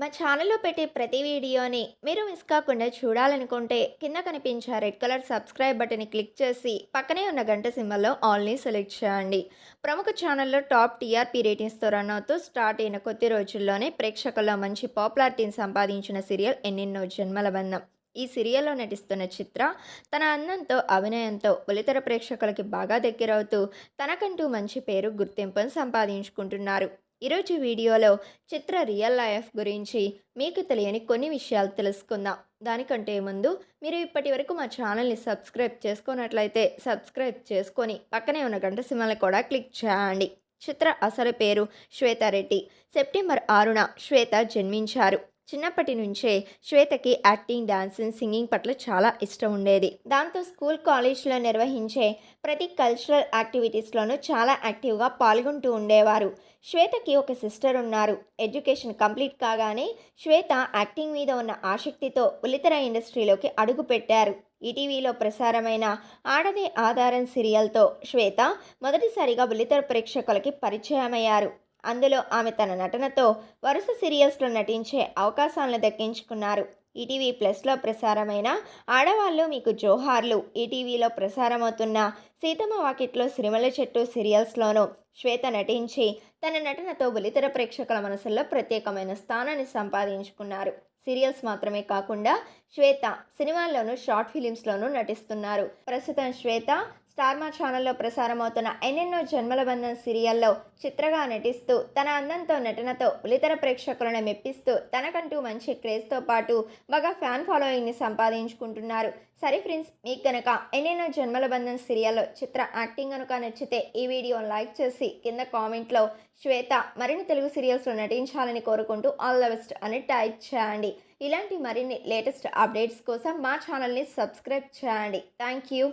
మా ఛానల్లో పెట్టే ప్రతి వీడియోని మీరు మిస్ కాకుండా చూడాలనుకుంటే కింద కనిపించే రెడ్ కలర్ సబ్స్క్రైబ్ బటన్ని క్లిక్ చేసి పక్కనే ఉన్న గంట సింబల్లో ఆల్ని సెలెక్ట్ చేయండి. ప్రముఖ ఛానల్లో టాప్ టీఆర్పీ రేటింగ్స్తో రన్ అవుతూ స్టార్ట్ అయిన కొద్ది రోజుల్లోనే ప్రేక్షకుల్లో మంచి పాపులారిటీని సంపాదించిన సీరియల్ ఎన్నెన్నో జన్మల బంధం. ఈ సీరియల్లో నటిస్తున్న చిత్ర తన అందంతో అభినయంతో బులితెర ప్రేక్షకులకి బాగా దగ్గరవుతూ తనకంటూ మంచి పేరు గుర్తింపును సంపాదించుకుంటున్నారు. ఈరోజు వీడియోలో చిత్ర రియల్ లైఫ్ గురించి మీకు తెలియని కొన్ని విషయాలు తెలుసుకుందాం. దానికంటే ముందు మీరు ఇప్పటి వరకు మా ఛానల్ని సబ్స్క్రైబ్ చేసుకున్నట్లయితే సబ్స్క్రైబ్ చేసుకొని పక్కనే ఉన్న గంట సింబల్ని కూడా క్లిక్ చేయండి. చిత్ర అసలు పేరు శ్వేతారెడ్డి. సెప్టెంబర్ 6న శ్వేత జన్మించారు. చిన్నప్పటి నుంచే శ్వేతకి యాక్టింగ్, డాన్సింగ్, సింగింగ్ పట్ల చాలా ఇష్టం ఉండేది. దాంతో స్కూల్, కాలేజ్లో నిర్వహించే ప్రతి కల్చరల్ యాక్టివిటీస్లోనూ చాలా యాక్టివ్గా పాల్గొంటూ ఉండేవారు. శ్వేతకి ఒక సిస్టర్ ఉన్నారు. ఎడ్యుకేషన్ కంప్లీట్ కాగానే శ్వేత యాక్టింగ్ మీద ఉన్న ఆసక్తితో బుల్లితెర ఇండస్ట్రీలోకి అడుగుపెట్టారు. ఈటీవీలో ప్రసారమైన ఆడదే ఆధారం సీరియల్తో శ్వేత మొదటిసారిగా బుల్లితెర ప్రేక్షకులకి పరిచయమయ్యారు. అందులో ఆమె తన నటనతో వరుస సీరియల్స్లో నటించే అవకాశాలను దక్కించుకున్నారు. ఈటీవీ ప్లస్లో ప్రసారమైన ఆడవాళ్ళు మీకు జోహార్లు, ఈటీవీలో ప్రసారమవుతున్న సీతమ్మ వాకిట్లో సిరిమల చెట్టు సీరియల్స్లోనూ శ్వేత నటించి తన నటనతో బుల్లితెర ప్రేక్షకుల మనసుల్లో ప్రత్యేకమైన స్థానాన్ని సంపాదించుకున్నారు. సీరియల్స్ మాత్రమే కాకుండా శ్వేత సినిమాల్లోనూ, షార్ట్ ఫిలిమ్స్లోనూ నటిస్తున్నారు. ప్రస్తుతం శ్వేత స్టార్ మా ఛానల్లో ప్రసారమవుతున్న ఎన్నెన్నో జన్మల బంధం సీరియల్లో చిత్రగా నటిస్తూ తన అందంతో, నటనతో బుల్లితెర ప్రేక్షకులను మెప్పిస్తూ తనకంటూ మంచి క్రేజ్తో పాటు బాగా ఫ్యాన్ ఫాలోయింగ్ని సంపాదించుకుంటున్నారు. సరే ఫ్రెండ్స్, మీకు కనుక ఎన్నెన్నో జన్మల బంధం సీరియల్లో చిత్ర యాక్టింగ్ కనుక నచ్చితే ఈ వీడియోని లైక్ చేసి కింద కామెంట్లో శ్వేత మరిన్ని తెలుగు సీరియల్స్లో నటించాలని కోరుకుంటూ ఆల్ ద బెస్ట్ అని టైప్ చేయండి. ఇలాంటి మరిన్ని లేటెస్ట్ అప్డేట్స్ కోసం మా ఛానల్ని సబ్స్క్రైబ్ చేయండి. Thank you.